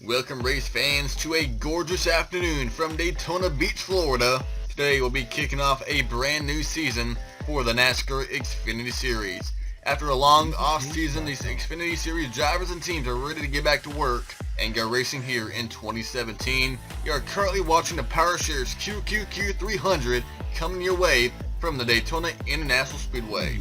Welcome race fans to a gorgeous afternoon from Daytona Beach, Florida. Today we'll be kicking off a brand new season for the NASCAR XFINITY Series. After a long off season, these XFINITY Series drivers and teams are ready to get back to work and go racing here in 2017. You are currently watching the PowerShares QQQ 300 coming your way from the Daytona International Speedway.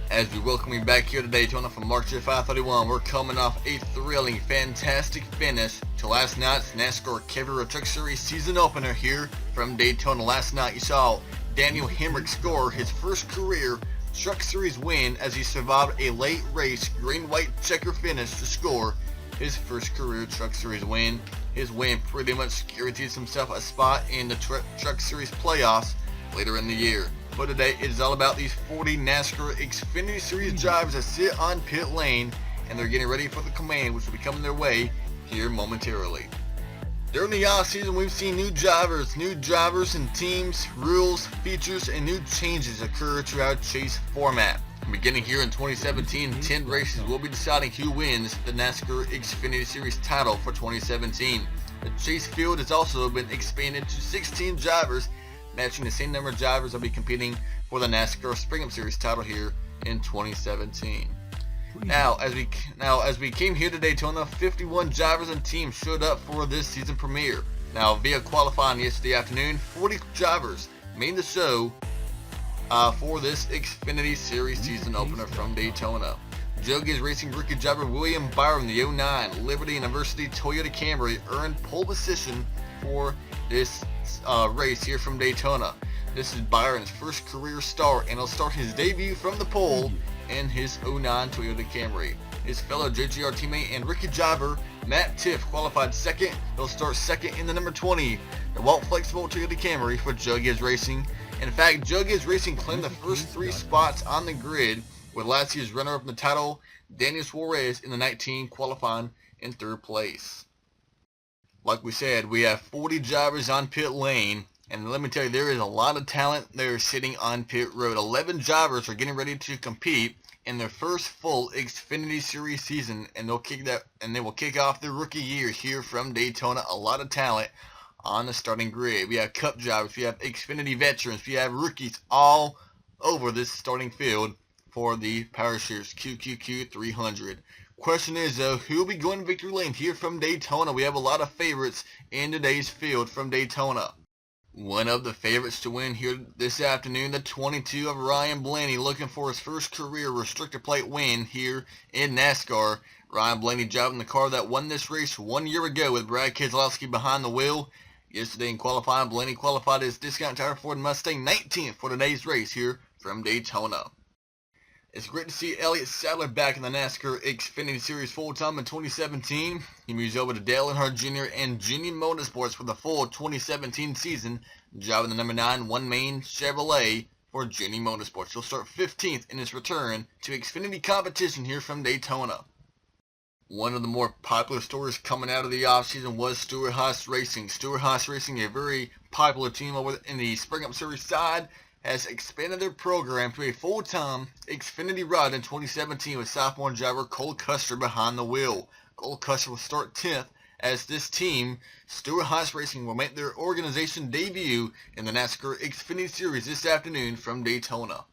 As we welcome you back here to Daytona from March of 531, we're coming off a thrilling, fantastic finish to last night's NASCAR XFINITY Truck Series season opener here from Daytona. Last night you saw Daniel Hemrick score his first career Truck Series win as he survived a late race green-white checker finish to score his first career Truck Series win. His win pretty much guarantees himself a spot in the Truck Series playoffs later in the year. But today it is all about these 40 NASCAR XFINITY Series drivers that sit on pit lane, and they're getting ready for the command, which will be coming their way here momentarily. During the off season, we've seen new drivers and teams, rules, features, and new changes occur to our chase format. Beginning here in 2017, 10 races will be deciding who wins the NASCAR XFINITY Series title for 2017. The chase field has also been expanded to 16 drivers, matching the same number of drivers that will be competing for the NASCAR Spring Series title here in 2017. Now, as we came here to Daytona, 51 drivers and teams showed up for this season premiere. Now, via qualifying yesterday afternoon, 40 drivers made the show for this XFINITY Series season opener from Daytona. Joe Gibbs Racing rookie driver William Byron, the 09 Liberty University Toyota Camry, earned pole position for this race here from Daytona. This is Byron's first career start, and he'll start his debut from the pole in his 09 Toyota Camry. His fellow JGR teammate and rookie driver Matt Tiff qualified second. He'll start second in the number 20, the Walt Flexible Toyota Camry for Joe Gibbs Racing. In fact, Joe Gibbs Racing claimed the first 3 spots on the grid, with last year's runner-up in the title, Daniel Suarez, in the 19 qualifying in 3rd place. Like we said, we have 40 drivers on pit lane, and let me tell you, there is a lot of talent there sitting on pit road. 11 drivers are getting ready to compete in their first full XFINITY Series season, and they will kick off their rookie year here from Daytona. A lot of talent on the starting grid. We have Cup drivers, we have XFINITY veterans, we have rookies all over this starting field for the PowerShares QQQ 300. Question is, though, who will be going to victory lane here from Daytona? We have a lot of favorites in today's field from Daytona. One of the favorites to win here this afternoon, the 22 of Ryan Blaney, looking for his first career restrictor plate win here in NASCAR. Ryan Blaney driving the car that won this race 1 year ago with Brad Keselowski behind the wheel. Yesterday in qualifying, Blaney qualified his discount tire Ford Mustang 19th for today's race here from Daytona. It's great to see Elliott Sadler back in the NASCAR XFINITY Series full-time in 2017. He moves over to Dale Earnhardt Jr. and Genie Motorsports for the full 2017 season, driving the number 9 One Main Chevrolet for Genie Motorsports. He'll start 15th in his return to Xfinity competition here from Daytona. One of the more popular stories coming out of the offseason was Stewart-Haas Racing. Stewart-Haas Racing, a very popular team over in the Spring Series side, has expanded their program to a full-time Xfinity ride in 2017 with sophomore driver Cole Custer behind the wheel. Cole Custer will start 10th as this team, Stewart-Haas Racing, will make their organization debut in the NASCAR XFINITY Series this afternoon from Daytona.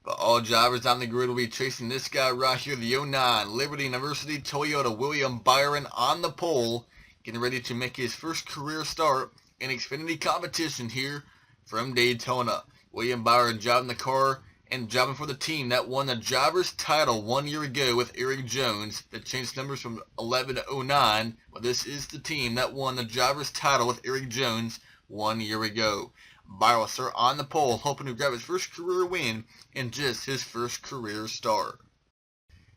But all drivers on the grid will be chasing this guy right here, the 09 Liberty University Toyota William Byron on the pole, getting ready to make his first career start in Xfinity competition here from Daytona. William Byron driving the car and driving for the team that won the driver's title 1 year ago with Eric Jones, that changed numbers from 11 to 09, but this is the team that won the driver's title with Eric Jones 1 year ago. Byron will start on the pole, hoping to grab his first career win in just his first career start.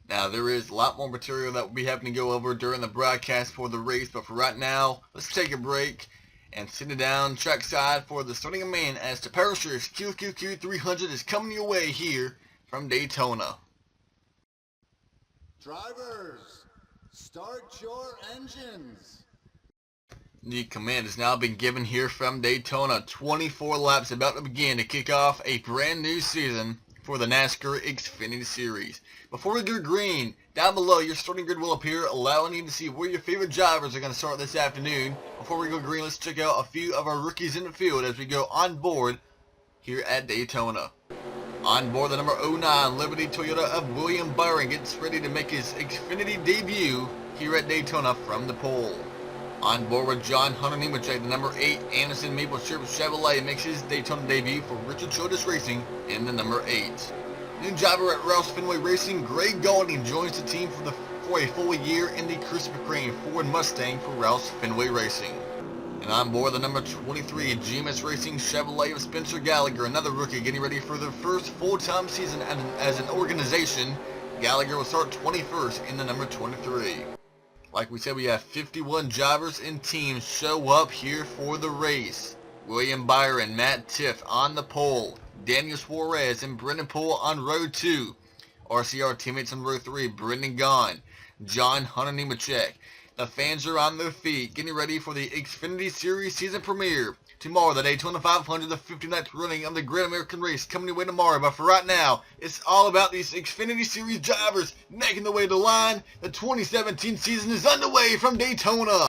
Now, there is a lot more material that we'll be having to go over during the broadcast for the race, but for right now, let's take a break and sitting down trackside for the starting of man as the PowerShares QQQ 300 is coming your way here from Daytona. Drivers, start your engines. The command has now been given here from Daytona. 24 laps about to begin to kick off a brand new season for the NASCAR XFINITY Series. Before we go green, down below your starting grid will appear, allowing you to see where your favorite drivers are going to start this afternoon. Before we go green, let's check out a few of our rookies in the field as we go on board here at Daytona. On board the number 09 Liberty Toyota of William Byron gets ready to make his Xfinity debut here at Daytona from the pole. On board with John Hunter Nemechek, the number 8 Anderson Maple Syrup Chevrolet makes his Daytona debut for Richard Childress Racing in the number 8. New driver at Roush Fenway Racing, Greg Golding joins the team for a full year in the Krispy Kreme Ford Mustang for Roush Fenway Racing. And on board the number 23 GMS Racing Chevrolet of Spencer Gallagher, another rookie getting ready for their first full-time season as an organization. Gallagher will start 21st in the number 23. Like we said, we have 51 drivers and teams show up here for the race. William Byron, Matt Tiff on the pole. Daniel Suarez and Brendan Poole on row 2. RCR teammates on row 3, Brendan Gaughan, John Hunter Nemechek. The fans are on their feet, getting ready for the Xfinity Series season premiere. Tomorrow, the Daytona 500, the 59th running of the Great American Race, coming your way tomorrow. But for right now, it's all about these Xfinity Series drivers making their way to the line. The 2017 season is underway from Daytona.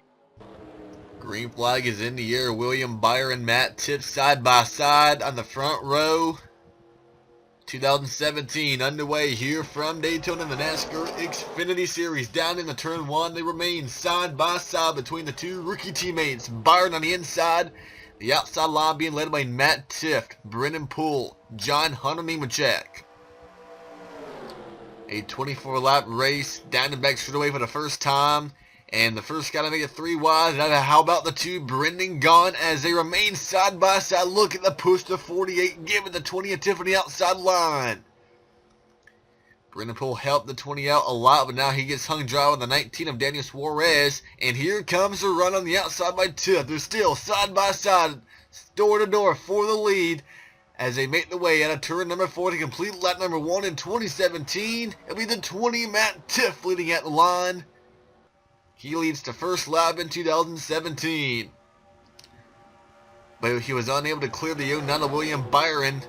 Green flag is in the air. William Byron, Matt Tiff side by side on the front row. 2017 underway here from Daytona, the NASCAR XFINITY Series. Down in the turn 1, they remain side by side between the two rookie teammates. Byron on the inside, the outside line being led by Matt Tiff, Brendan Poole, John Hunter Nemechek. A 24-lap race down the back straightaway for the first time. And the first guy to make it 3 wide. How about the two, Brendan Gaughan, as they remain side by side. Look at the push to 48, giving the 20 a tip on the outside line. Brendan Poole helped the 20 out a lot, but now he gets hung dry with the 19 of Daniel Suarez. And here comes the run on the outside by Tiff. They're still side by side, door to door for the lead as they make the way out of turn number 4 to complete lap number 1 in 2017. It'll be the 20 Matt Tiff leading at the line. He leads the first lap in 2017. But he was unable to clear the 09 William Byron.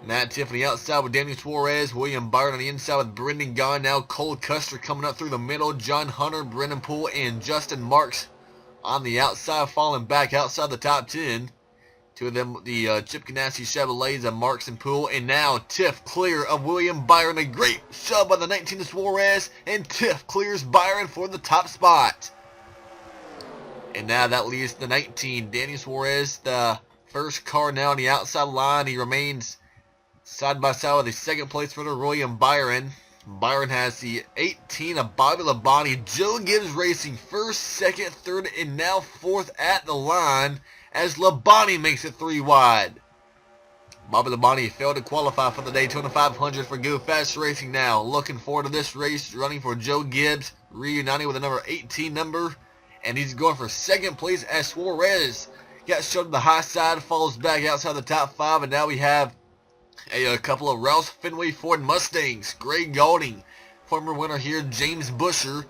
Matt Tiff on the outside with Daniel Suarez. William Byron on the inside with Brendan Gaughan. Now Cole Custer coming up through the middle. John Hunter, Brendan Poole, and Justin Marks on the outside, falling back outside the top 10. Two of them, the Chip Ganassi Chevrolets of Marks and Poole. And now Tiff clear of William Byron. A great shove by the 19 of Suarez. And Tiff clears Byron for the top spot. And now that leaves the 19. Daniel Suarez, the first car now on the outside line. He remains side by side with the second place for the William Byron. Byron has the 18 of Bobby Labonte. Joe Gibbs Racing first, second, third, and now fourth at the line, as Labonte makes it 3 wide. Bobby Labonte failed to qualify for the Daytona 500 for Go Fast Racing now. Looking forward to this race, running for Joe Gibbs, reuniting with the number 18 number. And he's going for second place as Suarez got shoved to the high side, falls back outside the top 5. And now we have a couple of Roush Fenway Ford Mustangs. Greg Golding, former winner here, James Busher.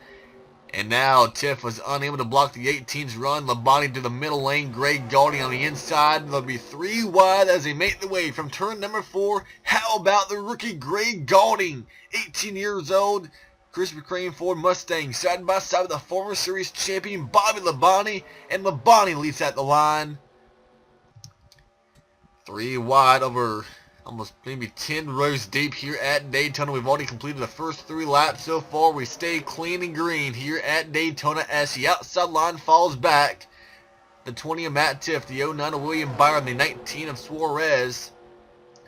And now Tiff was unable to block the 18's run. Labonte to the middle lane. Greg Golding on the inside. They'll be 3 wide as they make the way from turn number 4. How about the rookie Greg Golding, 18 years old, Krispy Kreme Ford Mustang, side by side with the former series champion Bobby Labonte. And Labonte leads at the line. 3 wide over almost maybe 10 rows deep here at Daytona. We've already completed the first 3 laps so far. We stay clean and green here at Daytona as the outside line falls back. The 20 of Matt Tiff, the 09 of William Byron, the 19 of Suarez.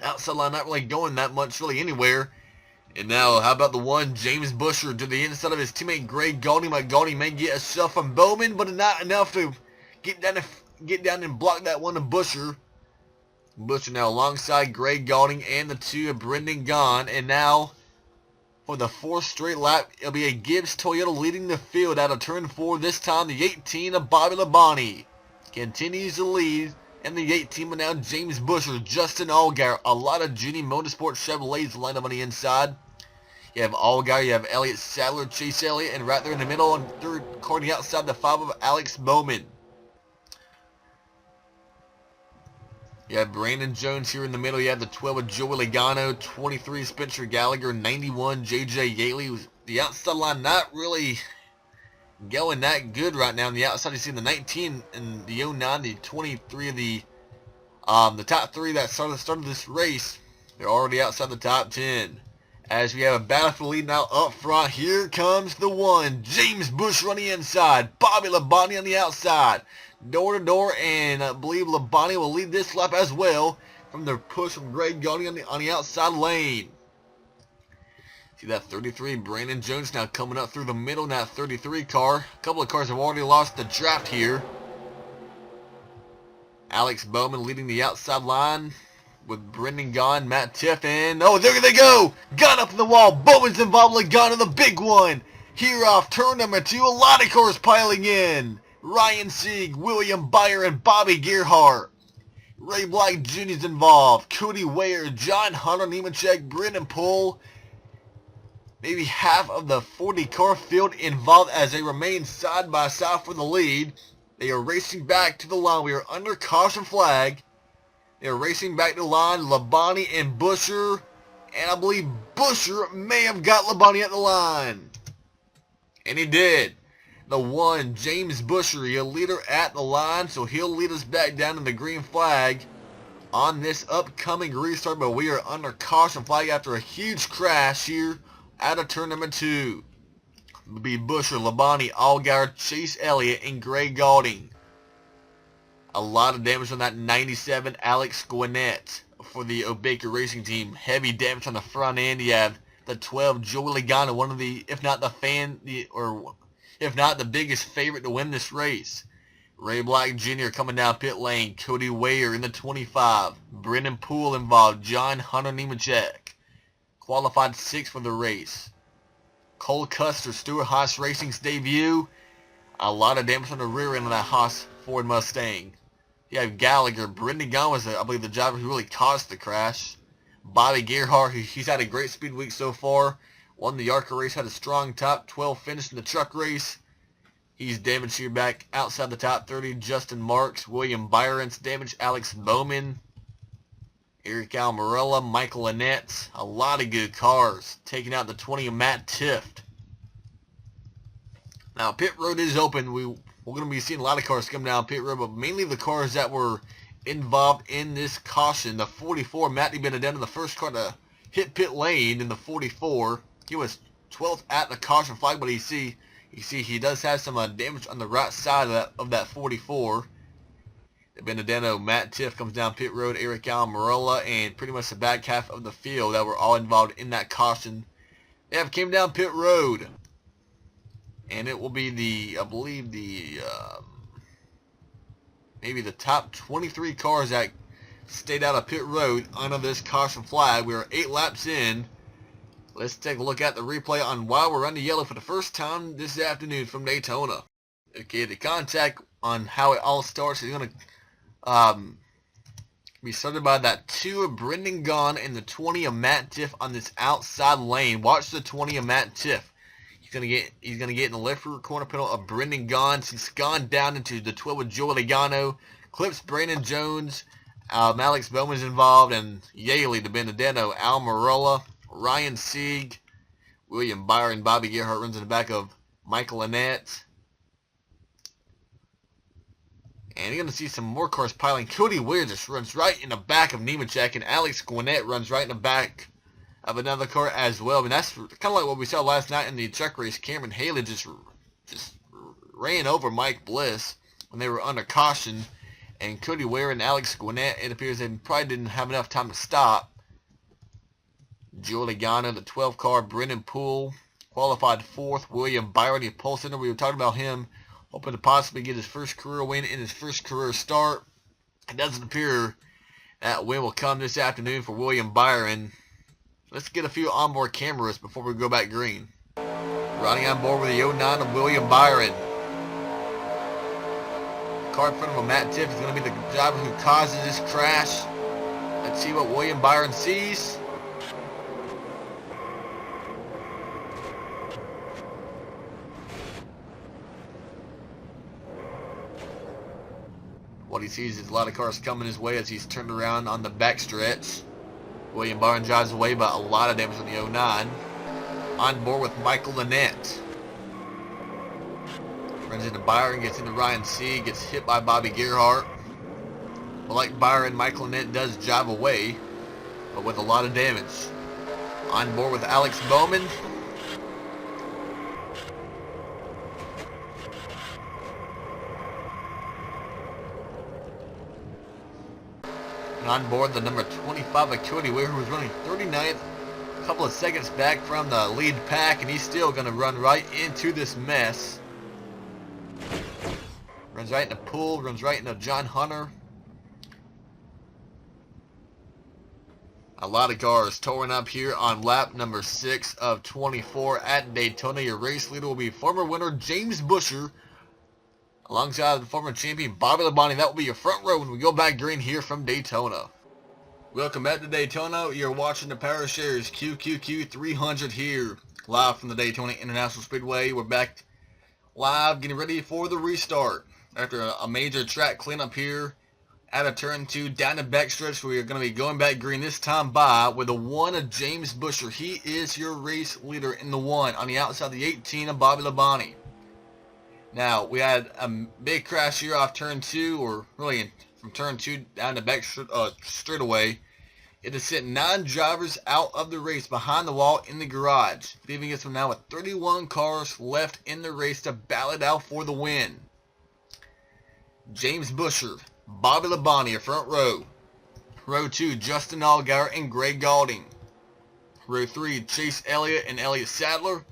Outside line not really going that much really anywhere. And now, how about the 1, James Busher, to the inside of his teammate Greg Golding. Golding may get a shove from Bowman, but not enough to get down and block that 1 of Busher. Busher now alongside Greg Golding and the 2 of Brendan Gaughan. And now, for the 4th straight lap, it'll be a Gibbs Toyota leading the field out of turn 4. This time, the 18 of Bobby Labonte continues to lead. And the 18 now James Busher, Justin Allgaier. A lot of Judy Motorsport Chevrolets lined up on the inside. You have Allgaier, you have Elliott Sadler, Chase Elliott, and right there in the middle on third car on the outside, the 5 of Alex Bowman. You have Brandon Jones here in the middle. You have the 12 of Joey Logano, 23 Spencer Gallagher, 91 J.J. Yaley. The outside line not really going that good right now. On the outside, you see the 19 and the 09, the 23 of the top three that started this race. They're already outside the top 10. As we have a battle for the lead now up front. Here comes the one. James Bush on the inside. Bobby Labonte on the outside. Door to door, and I believe Labonte will lead this lap as well from the push from Greg Gaudi on the outside lane. See that 33, Brandon Jones now coming up through the middle in that 33 car. A couple of cars have already lost the draft here. Alex Bowman leading the outside line with Brendan Gaughan, Matt Tiffin. Oh, there they go! Gun up in the wall. Bowman's involved. Logano, the big one. Here off turn number 2. A lot of cars piling in. Ryan Sieg, William Byron, and Bobby Gerhart. Ray Black Jr. is involved. Cody Ware, John Hunter, Nemechek, Brendan Poole. Maybe half of the 40 car field involved as they remain side by side for the lead. They are racing back to the line. We are under caution flag. They are racing back to the line. Labonte and Busher. And I believe Busher may have got Labonte at the line. And he did. The one, James Busher, a leader at the line, so he'll lead us back down to the green flag on this upcoming restart, but we are under caution flag after a huge crash here out of turn number 2. It'll be Busher, Labonte, Allgaier, Chase Elliott, and Greg Gauding. A lot of damage on that 97 Alex Gwinnett for the O'Baker Racing Team. Heavy damage on the front end. You have the 12 Joey Logano, one of the, if not the biggest favorite to win this race. Ray Black Jr. coming down pit lane. Cody Ware in the 25. Brendan Poole involved. John Hunter Nemechek. Qualified 6th for the race. Cole Custer, Stuart Haas Racing's debut. A lot of damage on the rear end of that Haas Ford Mustang. You have Gallagher. Brendan Gaughan was, I believe, the driver who really caused the crash. Bobby Gerhart, he's had a great speed week so far. Won the ARCA race, had a strong top 12 finish in the truck race. He's damaged here back outside the top 30. Justin Marks, William Byron's damaged. Alex Bowman, Eric Almirola, Michael Annette. A lot of good cars. Taking out the 20 of Matt Tift. Now, pit road is open. We're going to be seeing a lot of cars come down pit road, but mainly the cars that were involved in this caution. The 44, Matty Benedetto, the first car to hit pit lane in the 44. He was 12th at the caution flag, but you see he does have some damage on the right side of that 44. Benedetto, Matt Tiff comes down pit road, Eric Almirola, and pretty much the back half of the field that were all involved in that caution. They have came down pit road, and it will be maybe the top 23 cars that stayed out of pit road under this caution flag. We are 8 laps in. Let's take a look at the replay on why we're under yellow for the first time this afternoon from Daytona. Okay, the contact on how it all starts is going to be started by that 2 of Brendan Gaughan and the 20 of Matt Tiff on this outside lane. Watch the 20 of Matt Tiff. He's gonna get in the left rear corner panel of Brendan Gaughan. He's gone down into the 12 of Joey Logano. Clips Brandon Jones. Alex Bowman's involved, and Yaley to Benedetto, Almirola, Ryan Sieg, William Byron, Bobby Gerhart runs in the back of Michael Annette. And you're going to see some more cars piling. Cody Ware just runs right in the back of Nemechek, and Alex Gwinnett runs right in the back of another car as well. I mean, that's kind of like what we saw last night in the truck race. Cameron Haley just ran over Mike Bliss when they were under caution. And Cody Ware and Alex Gwinnett, it appears they probably didn't have enough time to stop. Joe Logano, the 12 car, Brendan Poole, qualified 4th. William Byron, the pole center, we were talking about him, hoping to possibly get his first career win in his first career start. It doesn't appear that win will come this afternoon for William Byron. Let's get a few onboard cameras before we go back green. Riding on board with the 09 of William Byron. The car in front of him, Matt Tiff, is going to be the driver who causes this crash. Let's see what William Byron sees. What he sees is a lot of cars coming his way as he's turned around on the backstretch. William Barnes drives away, but a lot of damage on the 09. On board with Michael Lynette. Runs into Byron, gets into Ryan C, gets hit by Bobby Gerhardt. But like Byron, Michael Lynette does drive away, but with a lot of damage. On board with Alex Bowman. And on board the number 25 Cody Ware, who was running 39th, a couple of seconds back from the lead pack, and he's still going to run right into this mess. Runs right into Poole, runs right into John Hunter. A lot of cars towing up here on lap number 6 of 24 at Daytona. Your race leader will be former winner James Busher, alongside the former champion Bobby Labonte. That will be your front row when we go back green here from Daytona. Welcome back to Daytona. You're watching the PowerShares QQQ 300 here, live from the Daytona International Speedway. We're back live, getting ready for the restart. After a major track cleanup here, out of turn 2, down the backstretch, we are going to be going back green this time by with the 1 of James Busher. He is your race leader in the 1. On the outside, the 18 of Bobby Labonte. Now, we had a big crash here off turn 2, or really from turn 2 down the back straightaway. It has sent 9 drivers out of the race behind the wall in the garage, leaving us now with 31 cars left in the race to battle it out for the win. James Busher, Bobby Labonte, your front row. Row 2, Justin Allgaier and Greg Gaulding. Row 3, Chase Elliott and Elliott Sadler.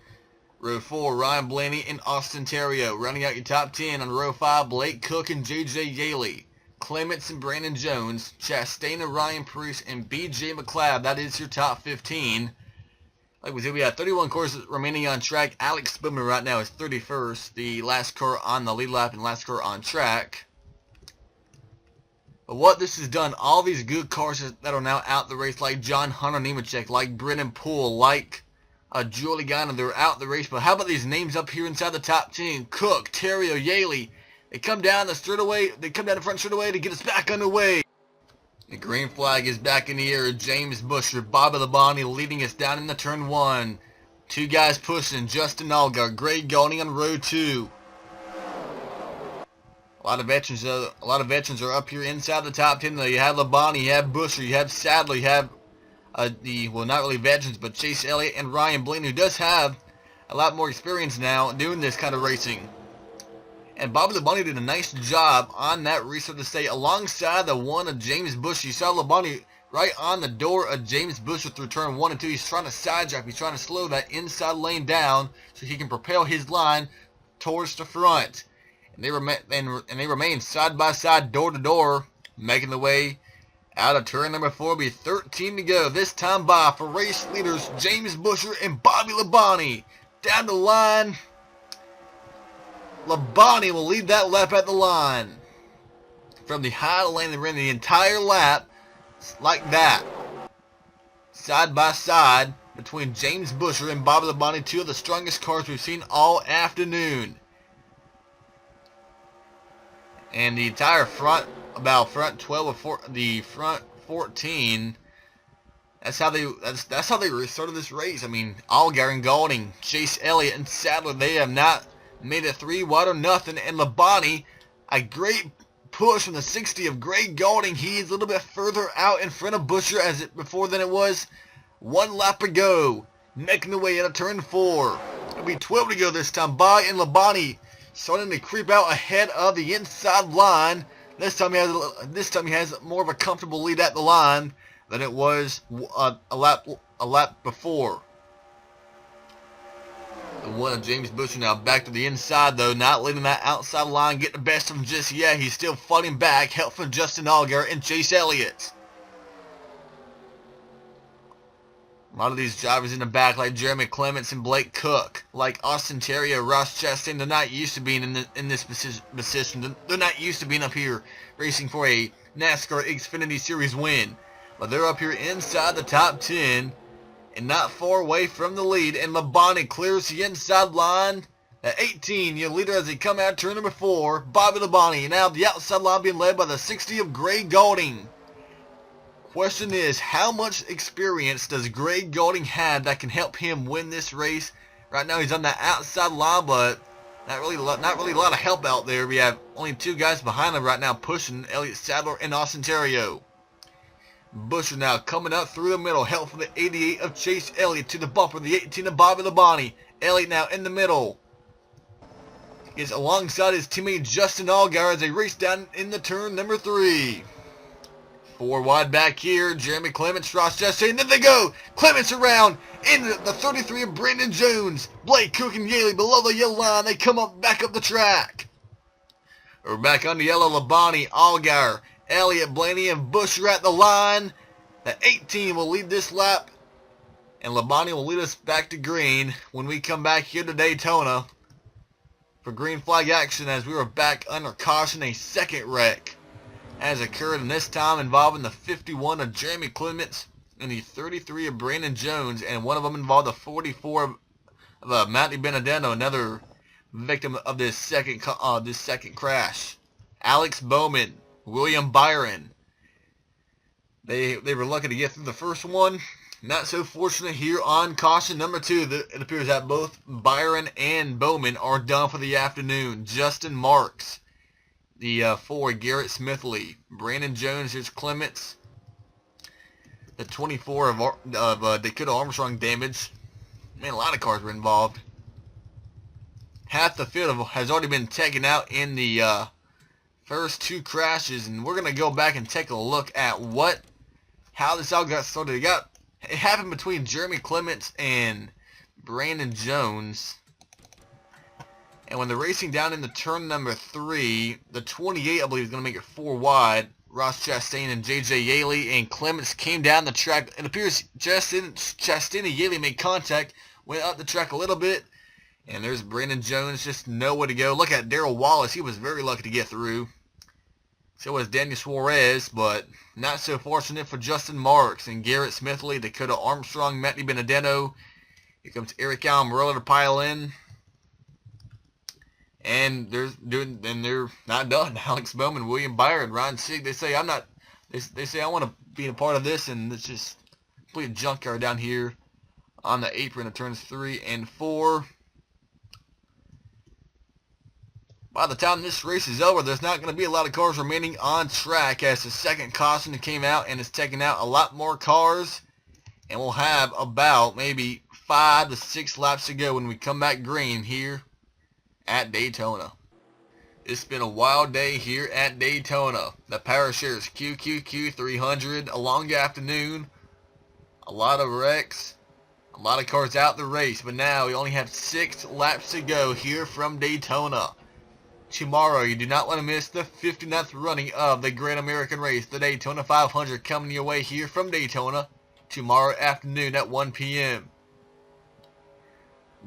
Row 4, Ryan Blaney and Austin Terrio. Running out your top 10 on row 5, Blake Cook and JJ Yaley. Clements and Brandon Jones. Chastain and Ryan Preece and BJ McLeod. That is your top 15. Like we said, we have 31 cars remaining on track. Alex Bowman right now is 31st. The last car on the lead lap and last car on track. But what this has done, all these good cars that are now out the race, like John Hunter Nemechek, like Brennan Poole, like Julie Gana, they're out the race. But how about these names up here inside the top 10? Cook, Terrio, Yaley. They come down the straightaway. They come down the front straightaway to get us back underway. The green flag is back in the air. James Busher, Bobby Labonte leading us down in the turn 1. 2 guys pushing. Justin Allgaier, Greg Gaulding on row 2. A lot of veterans are up here inside the top 10. You have Labonte, you have Busher, you have Sadler, you have well, not really veterans, but Chase Elliott and Ryan Blaney, who does have a lot more experience now doing this kind of racing. And Bobby Labonte did a nice job on that restart to stay alongside the 1 of James Busher. You saw Labonte right on the door of James Busher through turn 1 and 2. He's trying to side drive. He's trying to slow that inside lane down so he can propel his line towards the front. And they remain side by side, door to door, making the way out of turn number 4. Be 13 to go. This time by for race leaders James Busher and Bobby Labonte. Down the line, Labonte will lead that lap at the line. From the high lane, they ran the entire lap like that, side by side between James Busher and Bobby Labonte, 2 of the strongest cars we've seen all afternoon. And the entire front 12 or the front 14. That's how they restarted this race. I mean, Allgaier and Gaulding, Chase Elliott and Sadler, they have not made it 3 wide or nothing. And Labonte, a great push from the 60 of Greg Gaulding. He is a little bit further out in front of Busher before than it was 1 lap ago. Making the way out of turn 4. It'll be 12 to go this time by, and Labonte starting to creep out ahead of the inside line. This time he has more of a comfortable lead at the line than it was a lap before. The 1 of James Busher now back to the inside though, not letting that outside line get the best of him just yet. He's still fighting back, help from Justin Allgaier and Chase Elliott. A lot of these drivers in the back, like Jeremy Clements and Blake Cook, like Austin Terrio, Ross Chastain, they're not used to being in this position. They're not used to being up here racing for a NASCAR XFINITY Series win. But they're up here inside the top 10 and not far away from the lead. And Labonte clears the inside line At 18, your leader as he come out turn number 4, Bobby Labonte. Now the outside line being led by the 60 of Gray Golding. Question is, how much experience does Gray Golding have that can help him win this race? Right now he's on the outside line, but not really a lot of help out there. We have only 2 guys behind him right now pushing, Elliott Sadler and Austin Terrio. Busher now coming up through the middle, help from the 88 of Chase Elliott to the bumper, the 18 of Bobby Labonte. Elliott now in the middle. Is alongside his teammate Justin Allgaier as they race down in the turn number 3. 4 wide back here, Jeremy Clements, Ross Chastain, then they go! Clements around, in the 33 of Brandon Jones, Blake Cook and Yaley below the yellow line, they come back up the track. We're back on the yellow, Labonte, Allgaier, Elliott, Blaney, and Busher at the line. The 18 will lead this lap, and Labonte will lead us back to green when we come back here to Daytona for green flag action, as we were back under caution. A second wreck has occurred, and this time involving the 51 of Jeremy Clements and the 33 of Brandon Jones, and one of them involved the 44 of Matty Benedetto, another victim of this second crash. Alex Bowman, William Byron. They were lucky to get through the first one. Not so fortunate here on caution number 2. It appears that both Byron and Bowman are done for the afternoon. Justin Marks, the 4, Garrett Smithley, Brandon Jones, here's Clements, the 24 of Dakota Armstrong damage. Man, a lot of cars were involved. Half the field has already been taken out in the first 2 crashes, and we're going to go back and take a look at how this all got started. It happened between Jeremy Clements and Brandon Jones. And when they're racing down into turn number 3, the 28, I believe, is going to make it 4 wide. Ross Chastain and J.J. Yaley, and Clements came down the track. It appears Chastain and Yaley made contact, went up the track a little bit, and there's Brandon Jones, just nowhere to go. Look at Darrell Wallace. He was very lucky to get through. So was Daniel Suarez, but not so fortunate for Justin Marks and Garrett Smithley, Dakota Armstrong, Matty Benedetto. Here comes Eric Almirola to pile in. And they're not done. Alex Bowman, William Byron, Ryan Sieg. They say They say I want to be a part of this, and it's just complete junkyard down here on the apron of turns 3 and 4. By the time this race is over, there's not going to be a lot of cars remaining on track, as the second caution came out and it's taking out a lot more cars. And we'll have about maybe 5 to 6 laps to go when we come back green here at Daytona. It's been a wild day here at Daytona. The PowerShares QQQ 300, a long afternoon, a lot of wrecks, a lot of cars out the race, but now we only have 6 laps to go here from Daytona. Tomorrow, you do not want to miss the 59th running of the Great American Race, the Daytona 500, coming your way here from Daytona tomorrow afternoon at 1 p.m.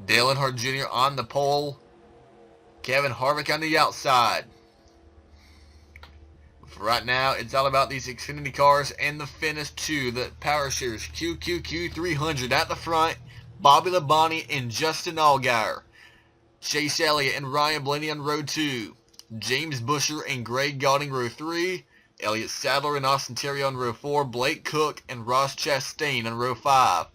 Dale Earnhardt Jr. on the pole, Kevin Harvick on the outside. For right now, it's all about these Xfinity cars and the finish to the PowerShares QQQ 300 at the front. Bobby Labonte and Justin Allgaier. Chase Elliott and Ryan Blaney on row 2. James Busher and Greg Godding row 3. Elliott Sadler and Austin Terrio on row 4. Blake Cook and Ross Chastain on row 5.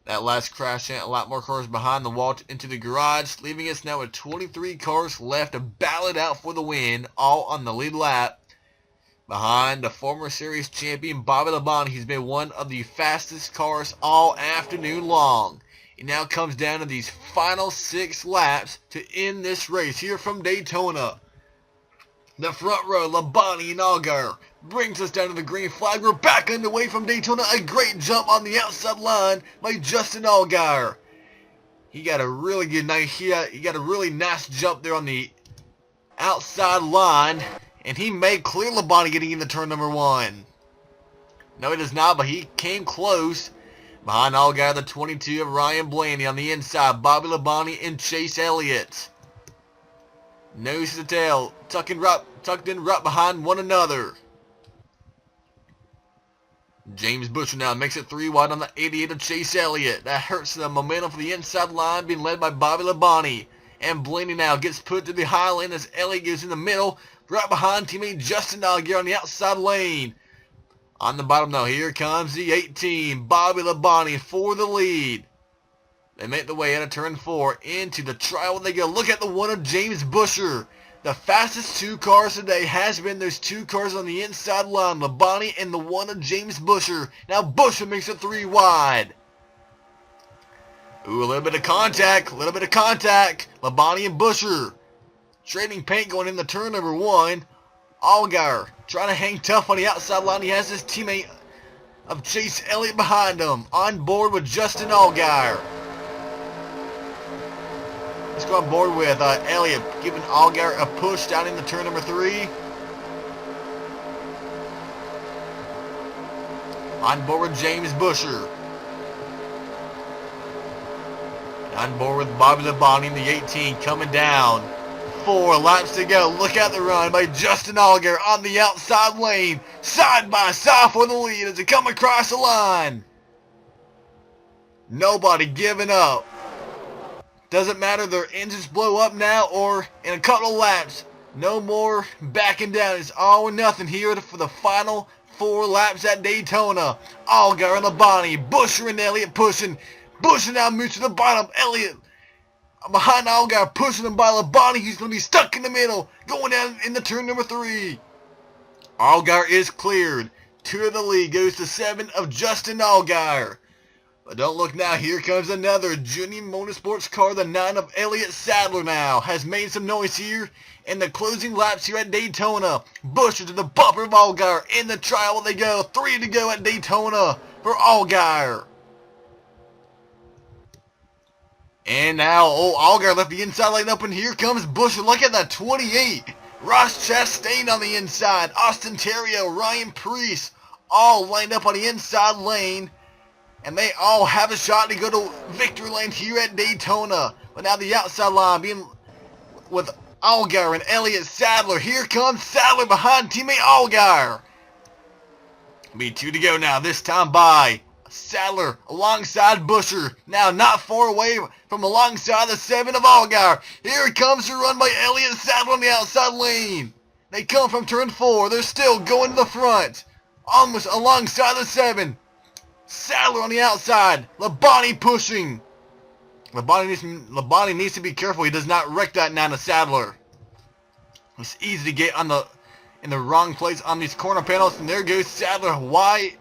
That last crash sent a lot more cars behind the wall into the garage, leaving us now with 23 cars left to battle it out for the win, all on the lead lap. Behind the former series champion Bobby Labonte, he's been one of the fastest cars all afternoon long. It now comes down to these final 6 laps to end this race here from Daytona. The front row, Labonte and Allgaier, brings us down to the green flag. We're back underway from Daytona. A great jump on the outside line by Justin Allgaier. He got a really good night. He got a really nice jump there on the outside line, and he made clear Labonte getting into turn number 1. No, he does not, but he came close. Behind Allgaier, the 22 of Ryan Blaney on the inside, Bobby Labonte and Chase Elliott. Nose to the tail, tucked in right behind one another. James Busher now makes it 3 wide on the 88 of Chase Elliott. That hurts the momentum for the inside line, being led by Bobby Labonte. And Blaney now gets put to the high lane as Elliott goes in the middle, right behind teammate Justin Allgaier on the outside lane. On the bottom now, here comes the 18, Bobby Labonte for the lead. They make the way out of turn 4 into the trial when they go. Look at the one of James Busher. The fastest 2 cars today has been those 2 cars on the inside line, Labonte and the one of James Busher. Now Busher makes it 3 wide. Ooh, a little bit of contact, Labonte and Busher trading paint going into turn number 1. Allgaier trying to hang tough on the outside line. He has his teammate of Chase Elliott behind him, on board with Justin Allgaier. Let's go on board with Elliott giving Allgaier a push down into turn number 3. On board with James Busher. On board with Bobby Labonte in the 18 coming down. 4 laps to go. Look at the run by Justin Allgaier on the outside lane. Side by side for the lead as they come across the line. Nobody giving up. Doesn't matter their engines blow up now or in a couple of laps. No more backing down. It's all or nothing here for the final 4 laps at Daytona. Allgaier and Labonte, Busher and Elliott pushing. Busher now moves to the bottom. Elliott behind Allgaier, pushing him by Labonte. He's going to be stuck in the middle, going down in the turn number 3. Allgaier is cleared. 2 of the lead goes to 7 of Justin Allgaier. But don't look now, here comes another Junior Motorsports car. The 9 of Elliott Sadler now has made some noise here in the closing laps here at Daytona. Busher to the bumper of Allgaier. In the trial they go. 3 to go at Daytona for Allgaier. And now, Allgaier left the inside lane open. Here comes Busher. Look at that 28. Ross Chastain on the inside. Austin Terrio, Ryan Preece, all lined up on the inside lane. And they all have a shot to go to victory lane here at Daytona. But now the outside line being with Allgaier and Elliott Sadler. Here comes Sadler behind teammate Allgaier. Be 2 to go now, this time by Sadler alongside Busher. Now not far away from alongside the 7 of Allgaier. Here comes the run by Elliott Sadler on the outside lane. They come from turn 4. They're still going to the front. Almost alongside the 7. Sadler on the outside. Labonte pushing. Labonte needs to be careful. He does not wreck that 9 of Sadler. It's easy to get in the wrong place on these corner panels. And there goes Sadler. Why?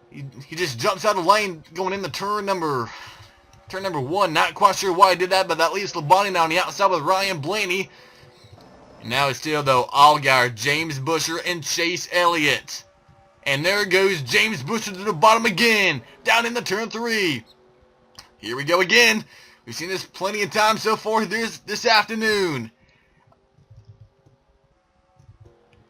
He just jumps out of lane going into turn number 1. Not quite sure why he did that, but that leaves Labonte now on the outside with Ryan Blaney. And now it's still, though, Allgaier, James Busher, and Chase Elliott. And there goes James Busher to the bottom again, down into turn 3. Here we go again. We've seen this plenty of times so far this afternoon.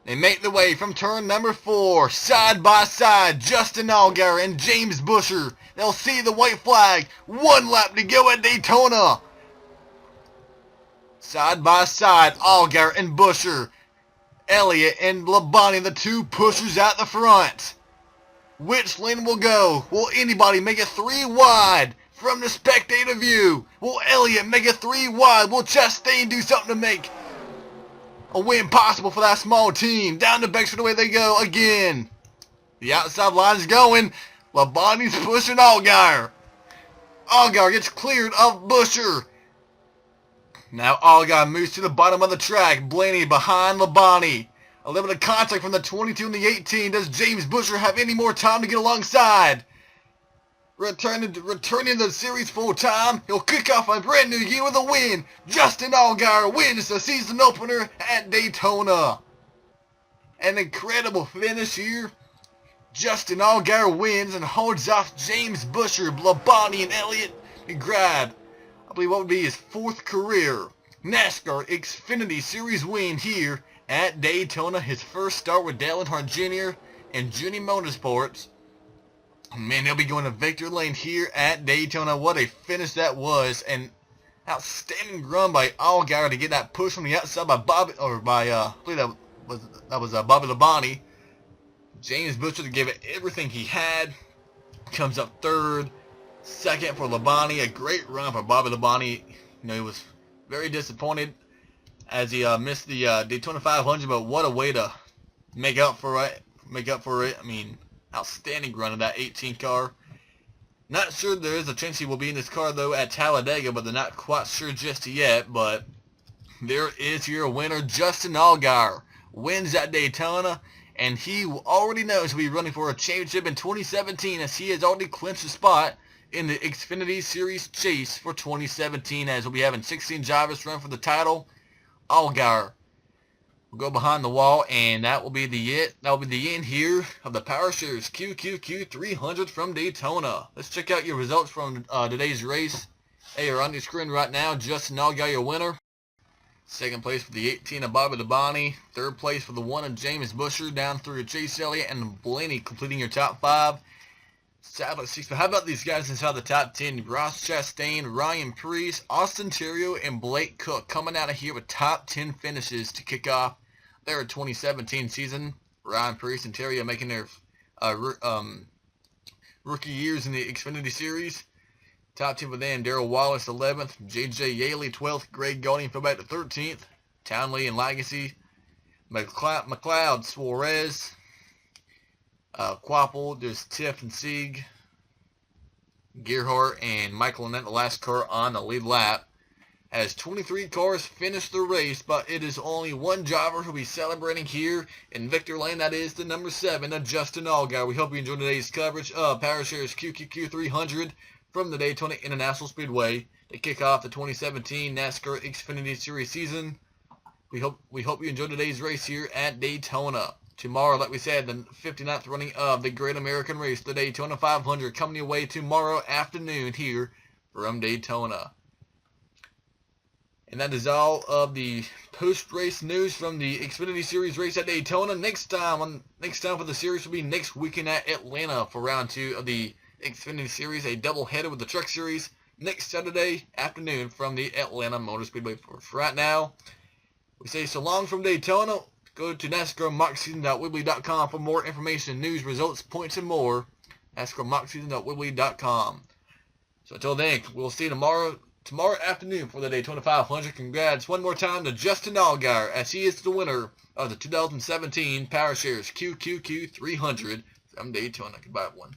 They make the way from turn number 4, side by side, Justin Allgaier and James Busher. They'll see the white flag. 1 lap to go at Daytona. Side by side, Allgaier and Busher. Elliott and Labonte, the 2 pushers at the front. Which lane will go? Will anybody make it 3 wide from the spectator view? Will Elliott make it 3 wide? Will Chastain do something to make a win possible for that small team? Down the back away they go again. The outside line's going. Labonte's pushing Allgaier. Allgaier gets cleared of Busher. Now Allgaier moves to the bottom of the track. Blaney behind Labonte. A little bit of contact from the 22 and the 18. Does James Busher have any more time to get alongside? Returning the series full time. He'll kick off a brand new year with a win. Justin Allgaier wins the season opener at Daytona. An incredible finish here. Justin Allgaier wins and holds off James Busher, Labonte, and Elliott to grab, I believe, what would be his 4th career NASCAR XFINITY Series win here at Daytona. His first start with Dale Earnhardt Jr. and Junior Motorsports. Man, they'll be going to victory lane here at Daytona. What a finish that was. An outstanding run by Allgaier to get that push from the outside by Bobby Labonte. James Busher to give it everything he had. Comes up 3rd. 2nd for Labonte. A great run for Bobby Labonte. You know, he was Very disappointed as he missed the Daytona 500, but what a way to make up for it. I mean, outstanding run of that 18 car. Not sure there is a chance he will be in this car though at Talladega, but they're not quite sure just yet. But there is your winner, Justin Allgaier, wins at Daytona, and he already knows he'll be running for a championship in 2017 as he has already clinched a spot in the Xfinity Series chase for 2017 as we'll be having 16 drivers run for the title. Allgaier will go behind the wall, and that will be the end here of the PowerShares QQQ 300 from Daytona. Let's check out your results from today's race. They are on your screen right now. Justin Allgaier, your winner. Second place for the 18 of Bobby Labonte. Third place for the 1 of James Busher, down through Chase Elliott and Blaney completing your top 5. Sadly, 6. But how about these guys inside the top 10? Ross Chastain, Ryan Preece, Austin Terrio, and Blake Cook coming out of here with top 10 finishes to kick off their 2017 season. Ryan Preece and Terrio making their rookie years in the Xfinity Series. Top 10 for them: Darrell Wallace 11th, J.J. Yaley 12th, Greg Golding fell back to 13th, Townley and Legacy, McLeod, Suarez, Quapple, there's Tiff and Sieg, Gerhardt, and Michael Annett, the last car on the lead lap. As 23 cars finished the race, but it is only one driver who will be celebrating here in Victor Lane. That is the number 7, Justin Allgaier. We hope you enjoyed today's coverage of PowerShares QQQ 300 from the Daytona International Speedway to kick off the 2017 NASCAR XFINITY Series season. We hope you enjoyed today's race here at Daytona. Tomorrow, like we said, the 59th running of the Great American Race, the Daytona 500, coming your way tomorrow afternoon here from Daytona. And that is all of the post-race news from the Xfinity Series race at Daytona. Next time for the series will be next weekend at Atlanta for round 2 of the Xfinity Series, a doubleheader with the Truck Series next Saturday afternoon from the Atlanta Motor Speedway. For right now, we say so long from Daytona. Go to NASCARMockseason.weebly.com for more information, news, results, points, and more. NASCARMockseason.weebly.com. So until then, we'll see you tomorrow afternoon for the Daytona 500. Congrats one more time to Justin Allgaier as he is the winner of the 2017 PowerShares QQQ 300 from Daytona. Goodbye, everyone.